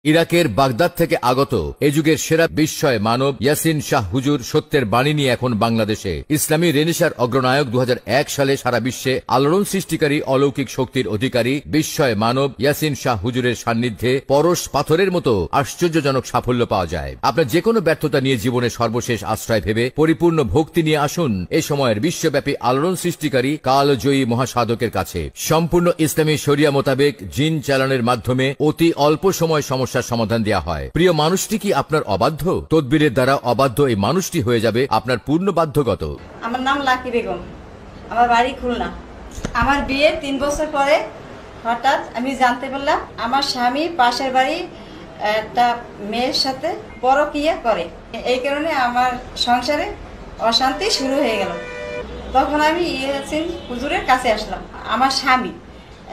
ইরাকের বাগদাদ থেকে আগত এ যুগের সেরা বিস্ময় মানব ইয়াসিন শাহ হুজুর সত্যের বাণী নিয়ে এখন বাংলাদেশে। ইসলামী রেনেসার অগ্রনায়ক 2001 সালে সারা বিশ্বে আলোড়ন সৃষ্টিকারী অলৌকিক শক্তির অধিকারী বিস্ময় মানব ইয়াসিন শাহ হুজুরের সান্নিধ্যে পরশ পাথরের মতো আশ্চর্যজনক সাফল্য পাওয়া যায়। আপনার যে কোনো ব্যর্থতা নিয়ে জীবনে সর্বশেষ আশ্রয় ভেবে পরিপূর্ণ ভক্তি নিয়ে আসুন এ সময়ের বিশ্বব্যাপী আলোড়ন সৃষ্টিকারী কালজয়ী মহাসাধকের কাছে। সম্পূর্ণ ইসলামী শরিয়া মোতাবেক জিন চালানের মাধ্যমে অতি অল্প সময় সমস্যার সমাধান দেওয়া হয়। প্রিয় মানুষটি কি আপনার অবাধ্য? তদবিরের দ্বারা অবাধ্য এই মানুষটি হয়ে যাবে আপনার পূর্ণ বাধ্যগত। আমার নাম লাকি বেগম, আমার বাড়ি খুলনা। আমার বিয়ে 3 বছর পরে হঠাৎ আমি জানতে পারলাম আমার স্বামী পাশের বাড়ি একটা মেয়ের সাথে পরকীয়া করে। এই কারণে আমার সংসারে অশান্তি শুরু হয়ে গেল। তখন আমি ইয়াসিন হুজুরের কাছে আসলাম। আমার স্বামী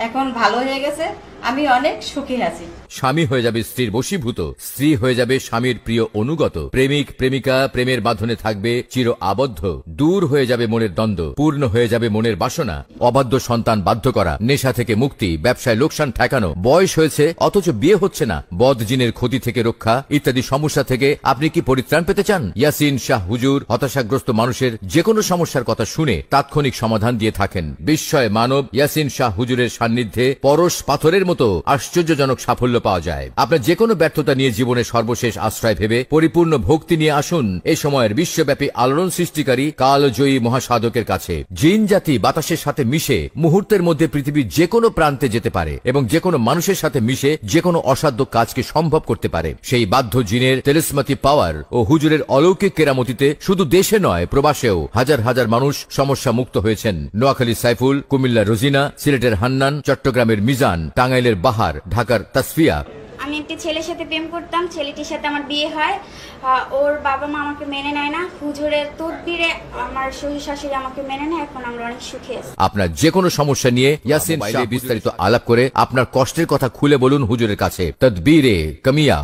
এখন ভালো হয়ে গেছে, আমি অনেক সুখী আছি। স্বামী হয়ে যাবে স্ত্রীর বশীভূত, স্ত্রী হয়ে যাবে স্বামীর প্রিয় অনুগত, প্রেমিক প্রেমিকা প্রেমের বাঁধনে থাকবে চির আবদ্ধ, দূর হয়ে যাবে মনের দ্বন্দ্ব, পূর্ণ হয়ে যাবে মনের বাসনা, অবাধ্য সন্তান বাধ্য করা, নেশা থেকে মুক্তি, ব্যবসায় লোকসান ঠেকানো, বয়স হয়েছে অথচ বিয়ে হচ্ছে না, বদ জিনের ক্ষতি থেকে রক্ষা ইত্যাদি সমস্যা থেকে আপনি কি পরিত্রাণ পেতে চান? ইয়াসিন শাহ হুজুর হতাশাগ্রস্ত মানুষের যে কোনো সমস্যার কথা শুনে তাৎক্ষণিক সমাধান দিয়ে থাকেন। বিস্ময় মানব ইয়াসিন শাহ হুজুরের সান্নিধ্যে পরশ পাথরের মতো আশ্চর্যজনক সাফল্য পাওয়া যায়। আপনার যে কোনো ব্যর্থতা নিয়ে জীবনে সর্বশেষ আশ্রয় ভেবে পরিপূর্ণ ভক্তি নিয়ে আসুন এ সময়ের বিশ্বব্যাপী আলোড়ন সৃষ্টিকারী কালজয়ী মহাসাধকের কাছে। জিন জাতি বাতাসের সাথে মিশে মুহূর্তের মধ্যে পৃথিবীর যে কোনো প্রান্তে যেতে পারে এবং যে কোনো মানুষের সাথে মিশে যে কোনো অসাধ্য কাজকে সম্ভব করতে পারে। সেই বাধ্য জিনের তেলেসমাতি পাওয়ার ও হুজুরের অলৌকিক কেরামতিতে শুধু দেশে নয় প্রবাসেও হাজার হাজার মানুষ সমস্যা মুক্ত হয়েছেন। নোয়াখালী সাইফুল, কুমিল্লার রোজিনা, সিলেটের হান্নান, চট্টগ্রামের মিজান, টাঙ্গাইলের বাহার, ঢাকার তাসফিয়া। আমি একটি ছেলের সাথে প্রেম করতাম, ছেলেটির সাথে আমার বিয়ে হয়। ওর বাবা মা আমাকে মেনে নেয় না, হুজুরের তদবিরে আমার শ্বশুর শাশুড়ি আমাকে মেনে নেয়। এখন আমরা অনেক সুখী আছি। আপনার যে কোনো সমস্যা নিয়ে ইয়াসিন শাহ বিস্তারিত আলাপ করে আপনার কষ্টের কথা খুলে বলুন হুজুরের কাছে। তদবিরে কামিয়া।